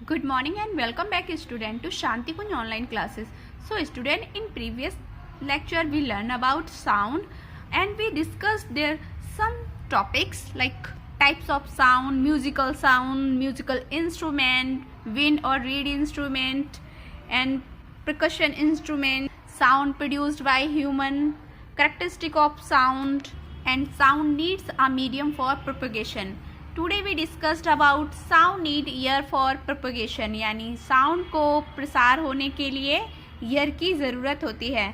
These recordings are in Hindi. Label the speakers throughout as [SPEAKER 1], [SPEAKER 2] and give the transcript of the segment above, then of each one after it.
[SPEAKER 1] Good morning and welcome back student to Shanti Kunj online classes. So student, in previous lecture we learned about sound and we discussed there some topics like types of sound, musical instrument, wind or reed instrument and percussion instrument, sound produced by human, characteristic of sound and sound needs a medium for propagation. Today we discussed about sound need air for propagation, यानी साउंड को प्रसार होने के लिए ईयर की ज़रूरत होती है.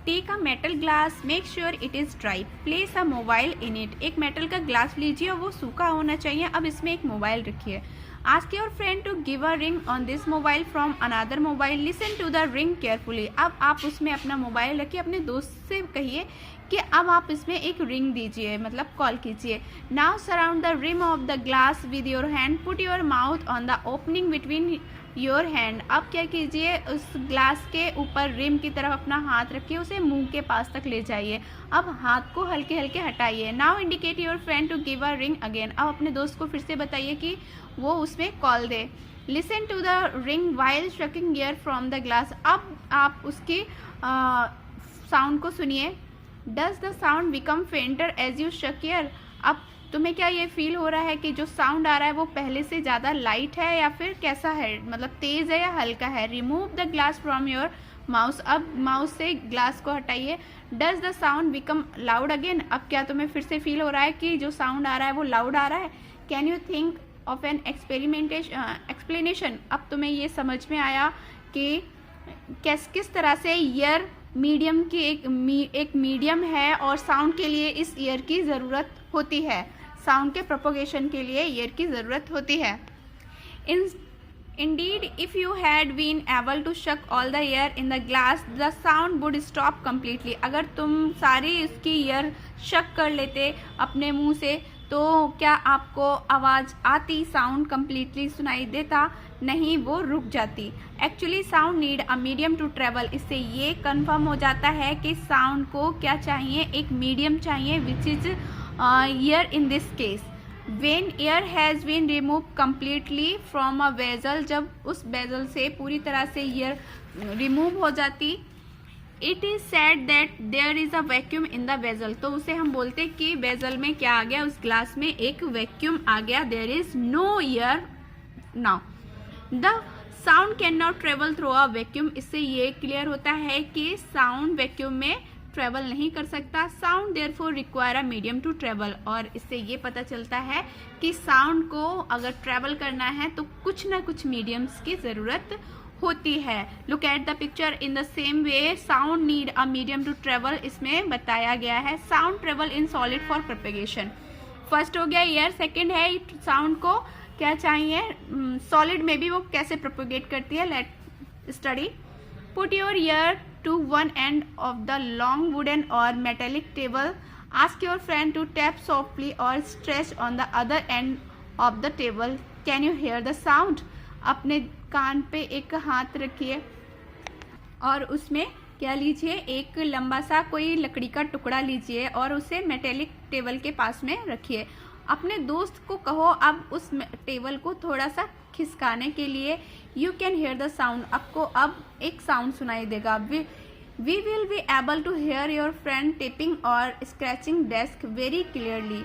[SPEAKER 1] Take a metal glass, make sure it is dry, place a mobile in it. एक मेटल का ग्लास लीजिए और वो सूखा होना चाहिए. अब इसमें एक मोबाइल रखिए. Ask your friend to give a ring on this mobile from another mobile, listen to the ring carefully. अब आप उसमें अपना मोबाइल रखिए, अपने दोस्त से कहिए कि अब आप इसमें एक रिंग दीजिए, मतलब कॉल कीजिए. Now surround the rim of the glass with your hand, put your mouth on the opening between your hand. अब क्या कीजिए, उस ग्लास के ऊपर रिम की तरफ अपना हाथ रखिए, उसे मुंह के पास तक ले जाइए. अब हाथ को हल्के हल्के हटाइए. Now indicate your friend to give a ring again. अब अपने दोस्त को फिर से बताइए कि वो उसमें कॉल दे. Listen to the ring while sucking air from the glass. अब आप उसकी साउंड को सुनिए. Does the sound become fainter as you suck air. अब तुम्हें क्या ये फील हो रहा है कि जो साउंड आ रहा है वो पहले से ज़्यादा लाइट है या फिर कैसा है, मतलब तेज़ है या हल्का है. Remove the glass from your mouse. अब माउस से ग्लास को हटाइए. Does the sound become loud again. अब क्या तुम्हें फिर से फील हो रहा है कि जो साउंड आ रहा है वो लाउड आ रहा है. Can you think of an explanation. अब तुम्हें ये समझ में आया कि किस तरह से ईयर मीडियम की एक मीडियम है और साउंड के लिए इस ईयर की ज़रूरत होती है. साउंड के प्रोपोगेशन के लिए ईयर की ज़रूरत होती है. Indeed, if you had been able to suck all the air in the glass, the sound would stop completely. अगर तुम सारी इसकी ईयर शक कर लेते अपने मुंह से तो क्या आपको आवाज़ आती, साउंड कम्प्लीटली सुनाई देता? नहीं, वो रुक जाती. Actually sound need a medium to travel. इससे ये कंफर्म हो जाता है कि साउंड को क्या चाहिए, एक मीडियम चाहिए which is air in this case. When air has been remove completely from a vessel, जब उस वेजल से पूरी तरह से ईयर रिमूव हो जाती, it is said that there is a vacuum in the vessel. तो उसे हम बोलते कि वेजल में क्या आ गया, उस ग्लास में एक वैक्यूम आ गया. There is no air now. The sound can not travel through a vacuum. इससे ये क्लियर होता है कि साउंड वैक्यूम में ट्रेवल नहीं कर सकता. Sound therefore require a medium to travel. और इससे ये पता चलता है कि साउंड को अगर ट्रेवल करना है तो कुछ ना कुछ मीडियम्स की ज़रूरत होती है. Look at the picture. In the same way sound need a medium to travel. इसमें बताया गया है sound travel in solid for propagation. First हो गया एयर. सेकेंड है साउंड को क्या चाहिए, सॉलिड में भी वो कैसे प्रोपेगेट करती है. Let study. Put your year to one end of the long wooden or metallic table. Ask your friend to tap softly or stretch on the other end of the table. Can you hear the sound? अपने कान पे एक हाथ रखिए और उसमें क्या लीजिए, एक लंबा सा कोई लकड़ी का टुकड़ा लीजिए और उसे मेटेलिक टेबल के पास में रखिए. अपने दोस्त को कहो अब उस टेबल को थोड़ा सा खिसकाने के लिए. You can hear the sound. आपको अब एक साउंड सुनाई देगा. We will be able to hear your friend tapping और स्क्रैचिंग डेस्क वेरी क्लियरली.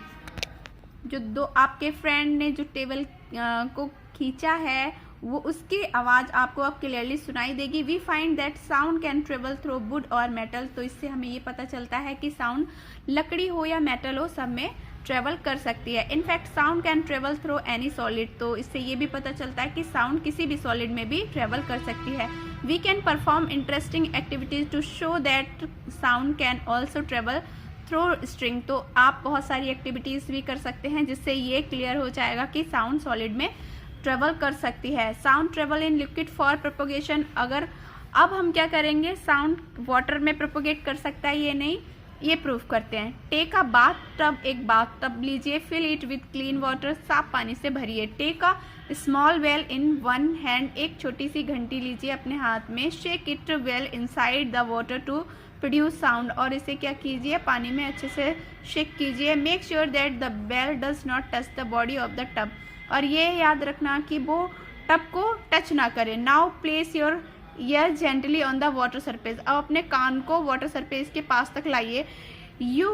[SPEAKER 1] जो दो आपके फ्रेंड ने जो टेबल को खींचा है वो उसकी आवाज़ आपको अब क्लियरली सुनाई देगी. We find that sound can travel through wood और मेटल. तो इससे हमें ये पता चलता है कि साउंड लकड़ी हो या मेटल हो, सब में ट्रेवल कर सकती है. In fact sound can travel through any solid. तो इससे ये भी पता चलता है कि साउंड किसी भी सॉलिड में भी ट्रेवल कर सकती है. We can perform interesting activities to show that sound can also travel through string. तो आप बहुत सारी एक्टिविटीज़ भी कर सकते हैं जिससे ये क्लियर हो जाएगा कि साउंड सॉलिड में ट्रेवल कर सकती है. Sound travel in liquid for propagation. अगर अब हम क्या करेंगे, साउंड वाटर में प्रोपोगेट कर सकता है ये नहीं, ये प्रूफ करते हैं. Take a bath tub. एक बाथ टब लीजिए. Fill it with clean water. साफ पानी से भरिए. Take a small bell in one hand. एक छोटी सी घंटी लीजिए अपने हाथ में. Shake it well inside the water to produce sound, और इसे क्या कीजिए, पानी में अच्छे से शेक कीजिए। Make sure that the bell does not touch the body of the tub, और ये याद रखना कि वो टब को टच ना करे। Now place your year gently on the water surface, अब अपने कान को वाटर सरफेस के पास तक लाइए। You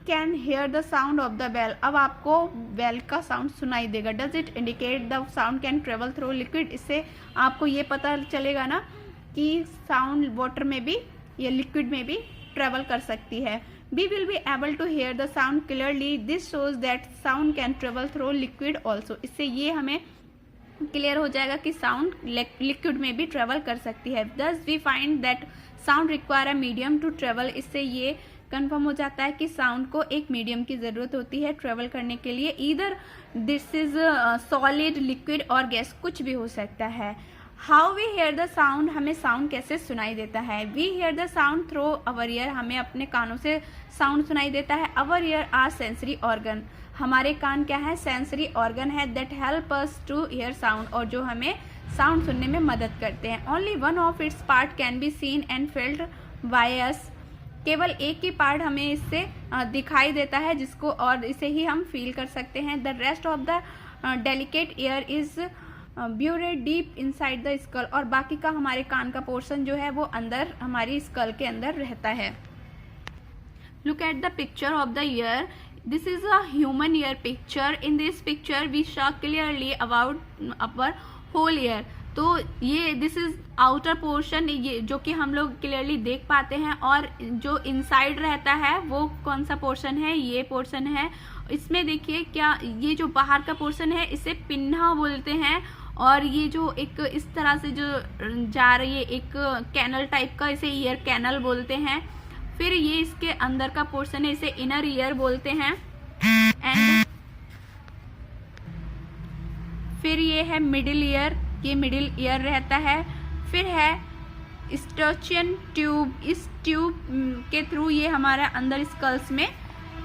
[SPEAKER 1] can hear the sound of the bell, अब आपको बेल का साउंड सुनाई देगा। Does it indicate the sound can travel through liquid, इससे आपको ये पता चलेगा ना कि साउंड वाटर में भी या लिक्विड में भी ट्रेवल कर सकती है। We will be able to hear the sound clearly. This shows that sound can travel through liquid also. इससे ये हमें क्लियर हो जाएगा कि साउंड लिक्विड में भी ट्रेवल कर सकती है। Thus we find that sound require a medium to travel. इससे ये कंफर्म हो जाता है कि साउंड को एक मीडियम की ज़रूरत होती है ट्रेवल करने के लिए। Either this is solid, liquid और गैस, कुछ भी हो सकता है। How we hear the sound, हमें साउंड कैसे सुनाई देता है। We hear the sound through our ear, हमें अपने कानों से साउंड सुनाई देता है। Our ear are sensory organ, हमारे कान क्या है, सेंसरी ऑर्गन है। That help us to hear sound, और जो हमें साउंड सुनने में मदद करते हैं। Only one of its part can be seen and felt by us, केवल एक ही पार्ट हमें इससे दिखाई देता है जिसको, और इसे ही हम फील कर सकते हैं। The rest of the delicate ear is buried deep inside the skull, और बाकी का हमारे कान का पोर्शन जो है वो अंदर हमारी स्कल के अंदर रहता है। Look at the picture of the ear, this is a human ear picture. In this picture we show clearly about our whole ear, तो ये दिस इज आउटर पोर्शन, ये जो कि हम लोग क्लियरली देख पाते हैं, और जो इनसाइड रहता है वो कौन सा पोर्शन है, ये पोर्शन है। इसमें देखिए क्या, ये जो बाहर का पोर्शन है इसे पिन्ना बोलते हैं, और ये जो एक इस तरह से जो जा रही है एक कैनल टाइप का, इसे ईयर कैनल बोलते हैं। फिर ये इसके अंदर का पोर्शन है, इसे इनर ईयर बोलते हैं। एंड फिर ये है मिडिल ईयर, ये मिडिल ईयर रहता है। फिर है स्टर्चियन ट्यूब, इस ट्यूब के थ्रू ये हमारा अंदर स्कल्स में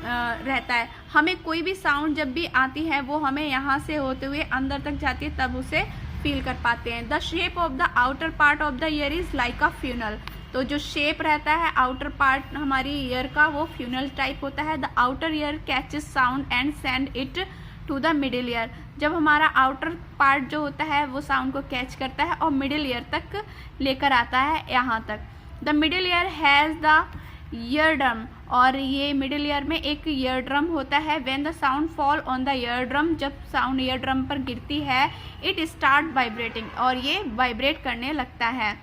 [SPEAKER 1] रहता है। हमें कोई भी साउंड जब भी आती है वो हमें यहाँ से होते हुए अंदर तक जाती है, तब उसे फील कर पाते हैं। The shape of the outer part of the year is like a funnel, तो जो शेप रहता है आउटर पार्ट हमारी ईयर का वो फ्यूनल टाइप होता है। The outer ear catches sound and send it to the middle ear, जब हमारा आउटर पार्ट जो होता है वो साउंड को कैच करता है और मिडिल ईयर तक लेकर आता है यहाँ तक। The middle year has the ear drum, और ये मिडिल ईयर में एक ईयर ड्रम होता है। When the sound fall on the ear drum, जब साउंड ईयर ड्रम पर गिरती है, इट स्टार्ट वाइब्रेटिंग, और ये वाइब्रेट करने लगता है।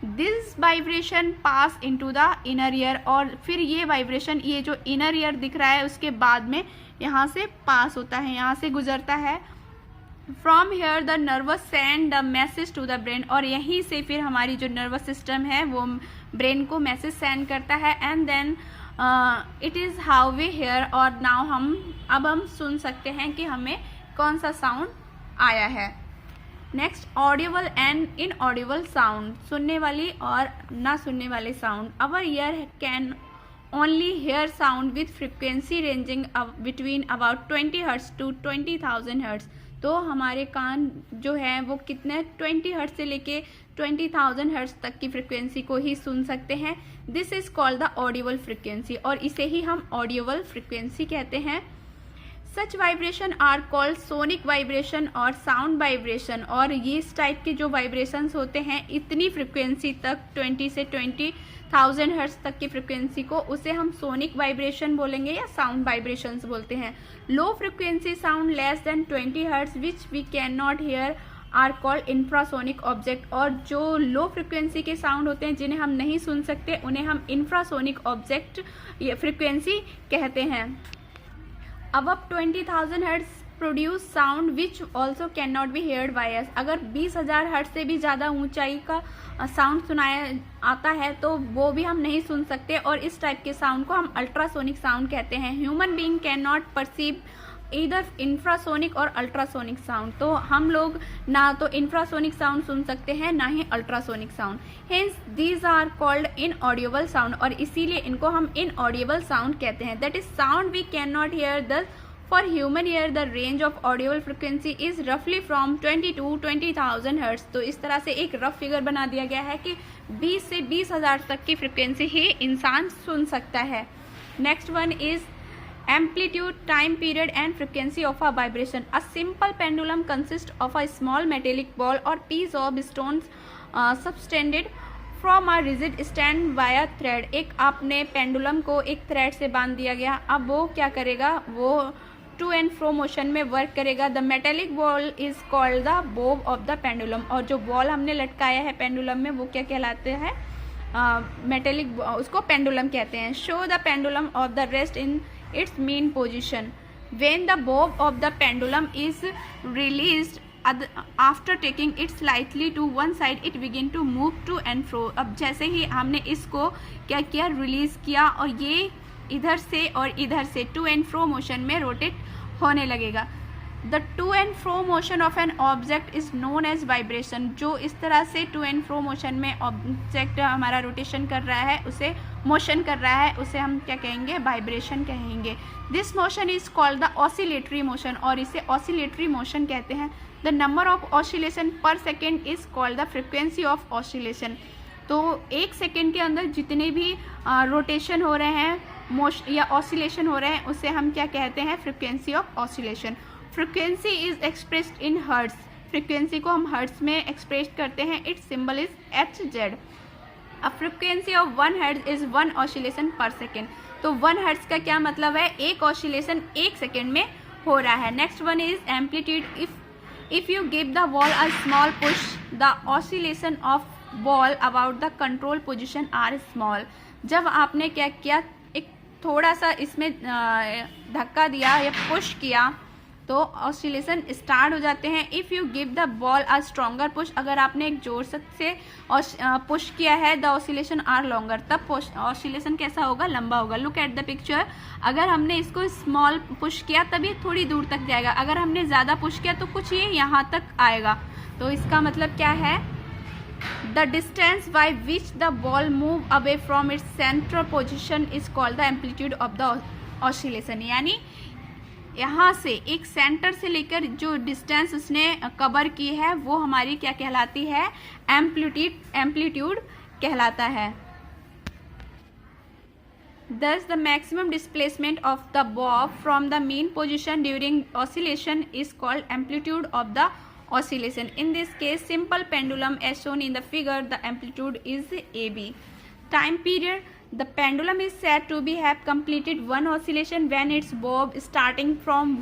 [SPEAKER 1] This vibration pass into the inner ear, और फिर ये वाइब्रेशन, ये जो इनर ईयर दिख रहा है उसके बाद में यहाँ से पास होता है, यहाँ से गुजरता है। From here the nerves send the message to the brain, और यहीं से फिर हमारी जो नर्वस सिस्टम है वो ब्रेन को मैसेज सेंड करता है। And then it is how we hear, और नाउ अब हम सुन सकते हैं कि हमें कौन सा साउंड आया है। Next, audible and inaudible sound, सुनने वाली और ना सुनने वाले sound. Our ear can only hear sound with frequency ranging between about 20 hertz to 20,000 hertz, तो हमारे कान जो है वो कितने 20 हर्ट्ज से लेके 20,000 हर्ट्ज तक की फ्रिक्वेंसी को ही सुन सकते हैं। This is called the audible frequency, और इसे ही हम ऑडिबल फ्रिक्वेंसी कहते हैं। Such vibration are called sonic vibration और साउंड वाइब्रेशन, और ये इस टाइप के जो वाइब्रेशंस होते हैं इतनी फ्रिक्वेंसी तक 20 से 20,000 हर्ट्ज तक की फ्रिक्वेंसी को, उसे हम सोनिक वाइब्रेशन बोलेंगे या साउंड वाइब्रेशंस बोलते हैं। Low frequency sound less than 20 hertz which we can not hear are called infrasonic object, और जो लो फ्रिक्वेंसी के साउंड होते हैं जिन्हें हम नहीं सुन सकते उन्हें हम इंफ्रासोनिक ऑब्जेक्ट ये फ्रिक्वेंसी कहते हैं। Above 20,000 hertz produce sound which also can not be heard by us, अगर 20,000 हर्ट्ज से भी ज़्यादा ऊंचाई का साउंड सुनाया आता है तो वो भी हम नहीं सुन सकते, और इस टाइप के साउंड को हम अल्ट्रासोनिक साउंड कहते हैं। Human being can not perceive इधर इंफ्रासोनिक और अल्ट्रासोनिक साउंड, तो हम लोग ना तो इंफ्रासोनिक साउंड सुन सकते हैं ना ही ultrasonic sound. Hence these are called inaudible sound, और इसीलिए इनको हम इनऑडिबल साउंड कहते हैं। That is sound we can not hear the For human ear, the range of audible frequency is roughly from 20 to 20,000 hertz. तो इस तरह से एक रफ फिगर बना दिया गया है कि 20 से 20,000 तक की फ्रिक्वेंसी ही इंसान सुन सकता है. Next one is amplitude, time period and frequency of a vibration. A simple pendulum consists of a small metallic ball or piece of stones suspended from a rigid stand by a thread. एक आपने पेंडुलम को एक थ्रेड से बांध दिया गया. अब वो क्या करेगा, वो टू एंड फ्रो मोशन में वर्क करेगा. The metallic ball is called the Bob of the pendulum. और जो बॉल हमने लटकाया है पेंडुलम में वो क्या कहलाते हैं, मेटेलिक, उसको पेंडुलम कहते हैं. Show the pendulum of the rest in its mean position. When the bob of the pendulum is released after taking it slightly to one side, it begin to move to and fro. अब जैसे ही हमने इसको क्या किया, रिलीज किया और ये इधर से और इधर से टू एंड फ्रो मोशन में रोटेट होने लगेगा. The to and fro motion of an object is known as vibration. जो इस तरह से टू एंड फ्रो मोशन में ऑब्जेक्ट हमारा रोटेशन कर रहा है, उसे मोशन कर रहा है, उसे हम क्या कहेंगे, वाइब्रेशन कहेंगे. This motion is called the oscillatory motion, और इसे ऑसिलेटरी मोशन कहते हैं. The number of oscillation per second is called the frequency of oscillation. तो एक सेकेंड के अंदर जितने भी रोटेशन हो रहे हैं या ऑसिलेशन हो रहे हैं उसे हम क्या कहते हैं, frequency of oscillation. Frequency is expressed in hertz. Frequency को हम हर्ट्स में एक्सप्रेस करते हैं. Its symbol is Hz. A frequency of 1 hertz is 1 oscillation per second. तो 1 हर्ट्ज का क्या मतलब है, एक ऑसिलेशन एक सेकेंड में हो रहा है. Next one is amplitude. If you give the ball a small push, the oscillation of ball about the control position are small. जब आपने क्या किया, एक थोड़ा सा इसमें धक्का दिया या पुश किया तो ऑसिलेशन स्टार्ट हो जाते हैं. If you give the ball a stronger push, अगर आपने एक जोर से पुश किया है, द ऑसिलेशन आर लॉन्गर, तब ऑसिलेशन कैसा होगा, लंबा होगा. Look at the picture. अगर हमने इसको स्मॉल पुश किया तब ये थोड़ी दूर तक जाएगा. अगर हमने ज़्यादा पुश किया तो कुछ ये यहाँ तक आएगा. तो इसका मतलब क्या है, the distance by which the ball move away from its central position is called the amplitude of the oscillation. यानी यहाँ से एक सेंटर से लेकर जो डिस्टेंस उसने कवर की है वो हमारी क्या कहलाती है, एम्पलीट्यूड कहलाता है. Thus the maximum displacement of the bob from the mean position during oscillation is called amplitude of the oscillation. In this case, simple pendulum as shown in the figure, the amplitude is AB. Time period. The pendulum is said to be have completed one oscillation when its bob starting from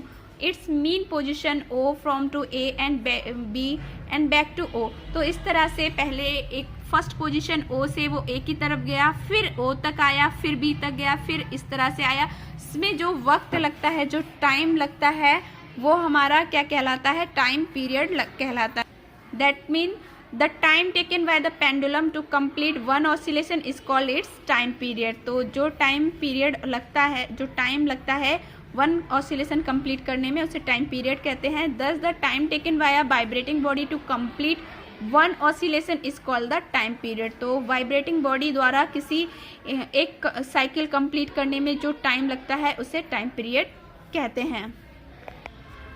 [SPEAKER 1] its mean position O from to A and B and back to O. तो इस तरह से पहले एक फर्स्ट पोजीशन O से वो A की तरफ गया, फिर O तक आया, फिर B तक गया, फिर इस तरह से आया. इसमें जो वक्त लगता है, जो टाइम लगता है, वो हमारा क्या कहलाता है, टाइम पीरियड कहलाता है. That mean the time taken by the pendulum to complete one oscillation is called its time period. तो जो टाइम पीरियड लगता है, जो टाइम लगता है वन ऑसिलेशन कंप्लीट करने में, उसे टाइम पीरियड कहते हैं. thus the time taken by a vibrating body to complete one oscillation is called the time period. तो वाइब्रेटिंग बॉडी द्वारा किसी एक साइकिल कंप्लीट करने में जो टाइम लगता है उसे टाइम पीरियड कहते हैं.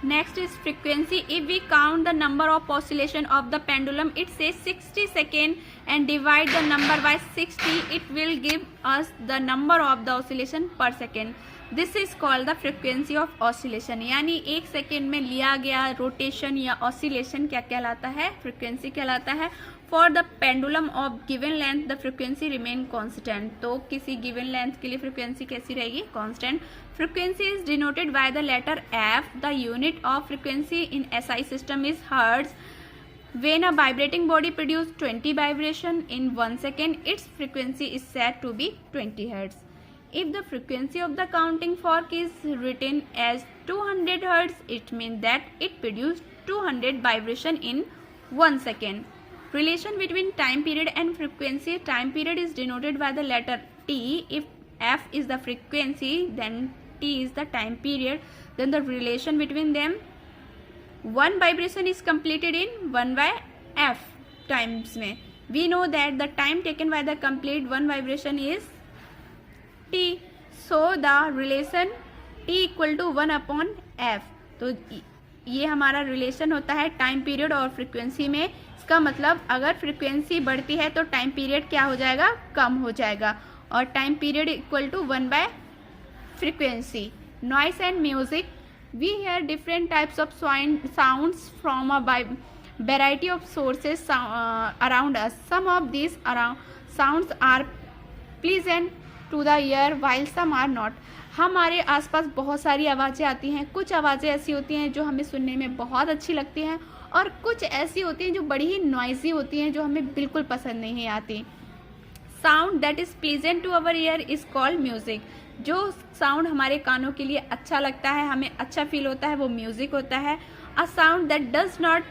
[SPEAKER 1] Next is frequency. If we count the number of oscillation of the pendulum, it says 60 second and divide the number by 60, it will give us the number of the oscillation per second. This is called the frequency of oscillation. यानी एक सेकेंड में लिया गया रोटेशन या ऑसिलेशन क्या कहलाता है, फ्रिक्वेंसी कहलाता है. For the pendulum of given length the frequency remain constant. तो किसी गिवन लेंथ के लिए फ्रिक्वेंसी कैसी रहेगी, constant. Frequency is denoted by the letter F. The unit of frequency in SI system is hertz. When a vibrating body produces 20 vibration in 1 second, its frequency is said to be 20 Hz. If the frequency of the counting fork is written as 200 Hz, it means that it produced 200 vibration in 1 second. Relation between time period and frequency. Time period is denoted by the letter T. If F is the frequency, then T is the time period. Then the relation between them, one vibration is completed in 1 by F times में. We know that the time taken by the complete one vibration is T. So the relation T equal to 1/f। तो ये हमारा रिलेशन होता है टाइम पीरियड और फ्रिक्वेंसी में। इसका मतलब अगर फ्रिक्वेंसी बढ़ती है तो टाइम पीरियड क्या हो जाएगा, कम हो जाएगा, और टाइम पीरियड इक्वल टू 1/फ्रीक्वेंसी। Noise and music, we hear different types of sounds from a variety of sources around us. Some of these sounds are pleasant to the ear while some are not. हमारे आसपास बहुत सारी आवाज़ें आती हैं। कुछ आवाज़ें ऐसी होती हैं जो हमें सुनने में बहुत अच्छी लगती हैं, और कुछ ऐसी होती हैं जो बड़ी ही नॉइजी होती हैं, जो हमें बिल्कुल पसंद नहीं आती। Sound that is pleasant to our ear is called music. जो साउंड हमारे कानों के लिए अच्छा लगता है, हमें अच्छा फील होता है, वो म्यूज़िक होता है। A sound that does not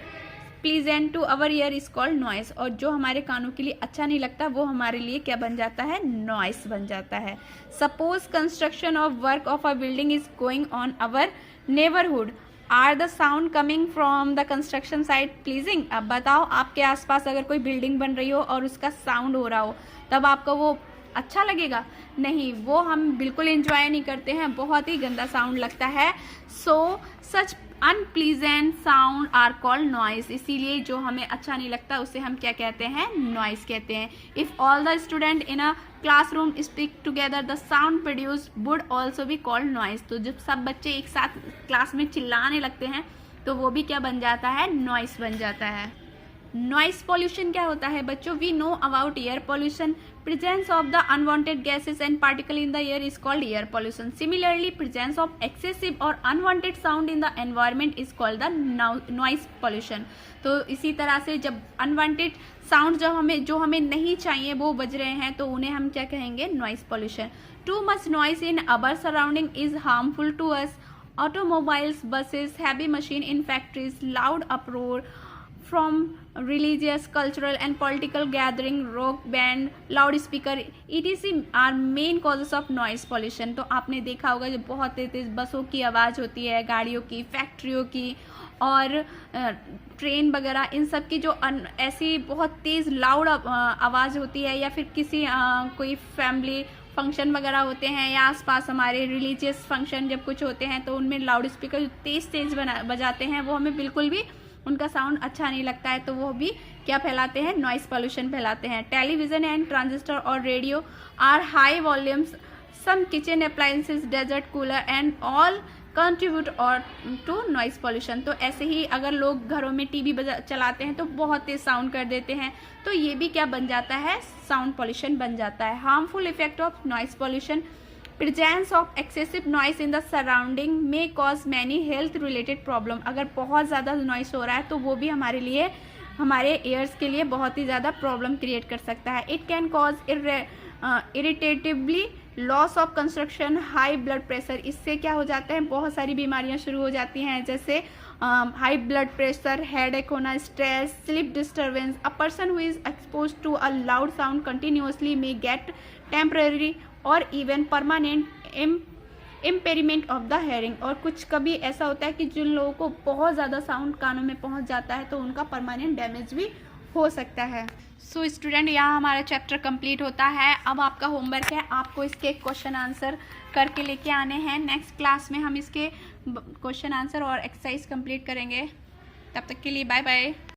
[SPEAKER 1] pleasant to our ear is called noise. और जो हमारे कानों के लिए अच्छा नहीं लगता वो हमारे लिए क्या बन जाता है, नॉइस बन जाता है। Suppose construction of work of a building is going on our neighbourhood, are the sound coming from the construction site pleasing. अब बताओ, आपके आसपास अगर कोई बिल्डिंग बन रही हो और उसका साउंड हो रहा हो, तब आपको वो अच्छा लगेगा? नहीं, वो हम बिल्कुल एंजॉय नहीं करते हैं, बहुत ही गंदा साउंड लगता है। So such unpleasant sound are called noise. इसीलिए जो हमें अच्छा नहीं लगता उसे हम क्या कहते हैं, नॉइस कहते हैं। If all the student in a classroom speak together the sound produced would also be called noise. तो जब सब बच्चे एक साथ क्लास में चिल्लाने लगते हैं तो वो भी क्या बन जाता है, नॉइस बन जाता है। नॉइस पॉल्यूशन क्या होता है बच्चों? We know about air pollution, presence of the unwanted gases and particle in the air is called air pollution. Similarly presence of excessive और unwanted sound in the environment is called the noise pollution. तो इसी तरह से जब अनवांटेड साउंड जो हमें नहीं चाहिए वो बज रहे हैं तो उन्हें हम क्या कहेंगे, noise pollution. Too much noise in our surrounding is harmful to us. Automobiles, buses, heavy machine in factories, loud uproar from religious, cultural and political gathering, rock band, loudspeaker, etc. are main causes of noise pollution। तो आपने देखा होगा जब बहुत तेज बसों की आवाज़ होती है, गाड़ियों की, फैक्ट्रियों की और ट्रेन वगैरह, इन सब की जो ऐसी बहुत तेज़ लाउड आवाज़ होती है, या फिर किसी कोई फैमिली फंक्शन वगैरह होते हैं या आसपास हमारे रिलीजियस फंक्शन जब कुछ होते हैं तो उनमें लाउड स्पीकर जो तेज़ बजाते हैं वो हमें बिल्कुल भी उनका साउंड अच्छा नहीं लगता है, तो वो भी क्या फैलाते हैं, नॉइस पॉल्यूशन फैलाते हैं। टेलीविजन एंड ट्रांजिस्टर और radio are high volumes, some kitchen appliances, desert cooler and all contribute और टू नॉइस पॉल्यूशन। तो ऐसे ही अगर लोग घरों में टीवी चलाते हैं तो बहुत तेज साउंड कर देते हैं, तो ये भी क्या बन जाता है, साउंड पॉल्यूशन बन जाता है। Harmful effect of noise pollution, presence of excessive noise in the surrounding may cause many health related problem. अगर बहुत ज़्यादा नॉइस हो रहा है तो वो भी हमारे लिए, हमारे एयर्स के लिए बहुत ही ज़्यादा प्रॉब्लम क्रिएट कर सकता है। It can cause irritatively loss of construction, high blood pressure. इससे क्या हो जाता है, बहुत सारी बीमारियां शुरू हो जाती हैं, जैसे हाई ब्लड प्रेशर, हेडेक होना, stress, sleep disturbance. A person who is expose to a loud sound continuously may get temporary और even permanent impairment of the hearing. और कुछ कभी ऐसा होता है कि जिन लोगों को बहुत ज़्यादा साउंड कानों में पहुंच जाता है तो उनका परमानेंट डैमेज भी हो सकता है। सो स्टूडेंट, यहाँ हमारा चैप्टर कंप्लीट होता है। अब आपका होमवर्क है, आपको इसके क्वेश्चन आंसर करके लेके आने हैं। नेक्स्ट क्लास में हम इसके क्वेश्चन आंसर और एक्सरसाइज कंप्लीट करेंगे। तब तक के लिए बाय बाय।